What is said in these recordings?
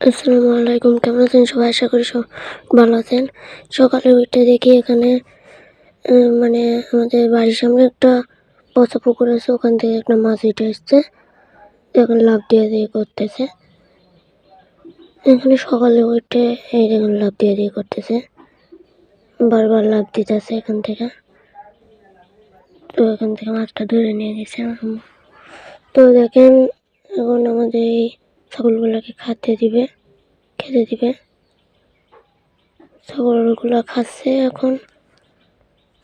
আসসালামু আলাইকুম। কেমন আছেন সবাই? আশা করি সব ভালো আছেন। সকালে উঠে দেখি এখানে মানে আমাদের বাড়ির সামনে একটা পচা পুকুর আছে, ওখান থেকে একটা মাছ উঠে এসছে। এখন লাফ দিয়ে দিয়ে করতেছে। এখানে সকালে উঠে এই দেখুন লাফ দিয়ে দিয়ে করতেছে, বারবার লাফ দিতেছে এখান থেকে। তো এখান থেকে মাছটা ধরে নিয়ে গেছে। তো দেখেন এখন আমাদের এই ছাগলগুলোকে খেতে দিবে। ছাগলগুলো খাচ্ছে এখন।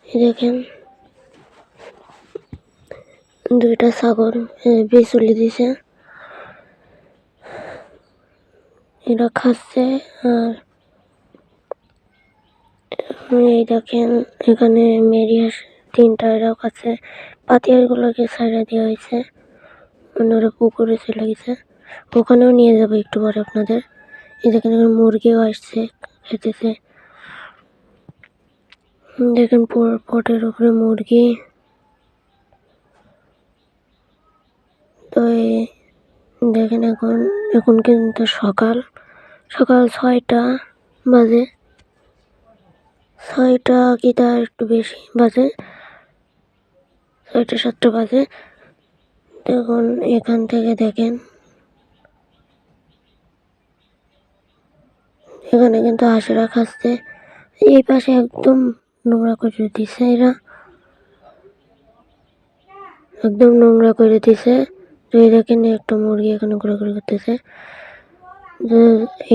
দেখেন দুইটা ছাগল বিচুলি দিছে, এরা খাচ্ছে। আর এই দেখেন এখানে মেরি হাঁস তিনটা, এরাও খাচ্ছে। পাতিয়ারগুলোকে ছাইড়া দেওয়া হয়েছে, ওরা পুকুরে চলে গেছে। ওখানেও নিয়ে যাবো একটু পরে আপনাদের। এই দেখেন মুরগিও আসছে, খেতেছে। দেখেন পটের উপরে মুরগি। তো দেখেন এখন কিন্তু সকাল 6টা বাজে। 6টা কি তার একটু বেশি বাজে, 6টা 7টা বাজে। দেখুন এখান থেকে দেখেন এখানে কিন্তু হাঁসেরা খাচ্ছে। এই পাশে একদম নোংরা করে দিছে, এরা একদম নোংরা করে দিছে। তো এই দেখেন একটা মুরগি এখানে ঘোরাঘুরি করতেছে।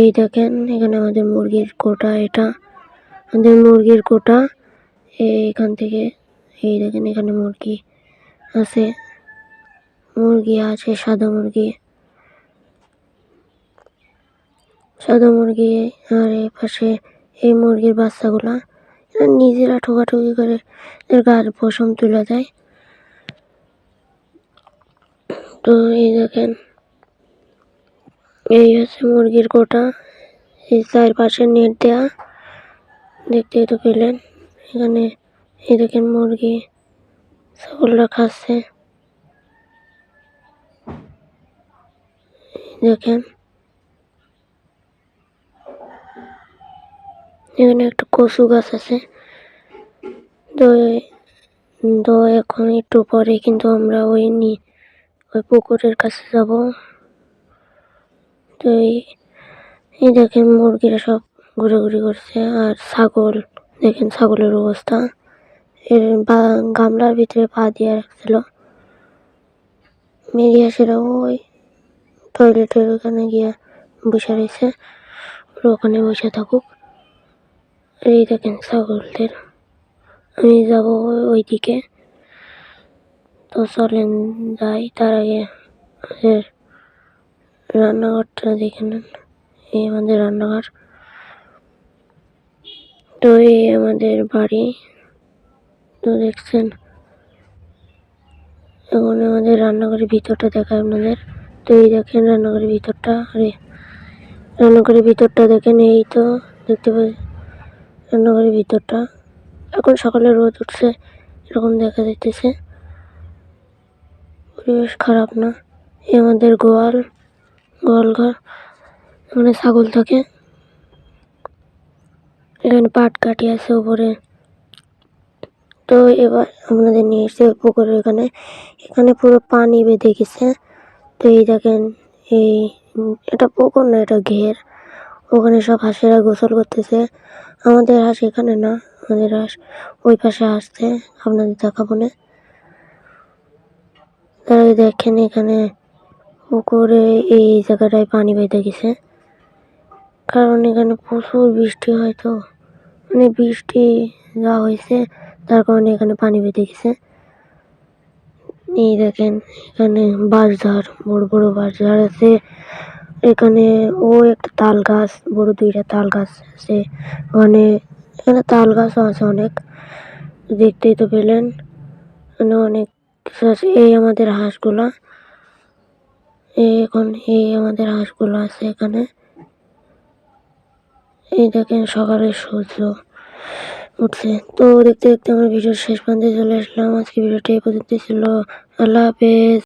এই দেখেন এখানে আমাদের মুরগির কোটা, এটা আমাদের মুরগির কোটা। এইখান থেকে এই দেখেন এখানে মুরগি আছে, সাদা মুরগি। আর এই পাশে এই মুরগির বাচ্চাগুলা নিজেরা ঠোকাঠুকি করে এর গার পশম তুলে দেয়। তো এই দেখেন এই হচ্ছে মুরগির কোটা। এই চারপাশে নেট দেয়া, দেখতেই তো পেলেন। এখানে এই দেখেন মুরগি ছাগলরা খাচ্ছে। দেখেন এখানে একটা কচু গাছ আছে। তো এখন একটু পরে কিন্তু আমরা ওই পুকুরের কাছে যাব। তো এই দেখেন মুরগিরা সব ঘুরাঘুরি করছে। আর ছাগল দেখেন, ছাগলের অবস্থা। এর গামলার ভিতরে পা দিয়ে রাখছিল। মেরি হাঁসেরা ওই টয়লেটের ওখানে গিয়ে বসে রয়েছে, ওখানে বসে থাকুক। এই দেখেন ছাগলদের। আমি যাব ওই দিকে। তো চলেন যাই, তার আগে আমাদের রান্নাঘরটা দেখে নেন। এই আমাদের রান্নাঘর। তো এই আমাদের বাড়ি। তো দেখছেন এখন আমাদের রান্নাঘরের ভিতরটা দেখায় আপনাদের। তো এই দেখেন রান্নাঘরের ভিতরটা। রান্নাঘরের ভিতরটা দেখেন, এই তো দেখতে পাই রান্নাঘরের ভিতরটা। এখন সকালে রোদ উঠছে এরকম দেখা যাইতেছে, পরিবেশ খারাপ না। এই আমাদের গোয়াল ঘর, এখানে ছাগল থাকে। এখানে পাট কাটি আছে উপরে। তো এবার আপনাদের নিয়ে এসে পুকুরের এখানে পুরো পানি বেঁধে গেছে। তো এই দেখেন এটা পুকুর না, এটা ঘের। ওখানে সব হাঁসেরা গোসল করতেছে। আমাদের হাঁস এখানে না, আমাদের হাঁস ওই পাশে আসছে, আপনাদের দেখাবো না। তাই দেখেন এখানে পুকুরে এই জায়গাটায় পানি বেঁধে গেছে, কারণ এখানে প্রচুর বৃষ্টি হয়। তো মানে বৃষ্টি যা হয়েছে তার কারণে এখানে পানি বেঁধে গেছে। এই দেখেন এখানে বাঁশঝাড়, বড় বড় বাঁশঝাড় আছে। এখানে একটা তাল গাছ, বড় 2টা তাল গাছ আছে। এখানে তাল গাছও আছে অনেক, দেখতেই তো পেলেন। এখানে অনেক কিছু আছে। এই আমাদের হাঁসগুলা, এই আমাদের হাঁসগুলো আছে এখানে। এই দেখেন সকালে সূর্য উঠছে। তো দেখতে দেখতে আমরা ভিডিওর শেষ প্রান্তে চলে আসলাম। আজকে ভিডিওটা এই পর্যন্ত ছিল। আল্লাহ হাফেজ।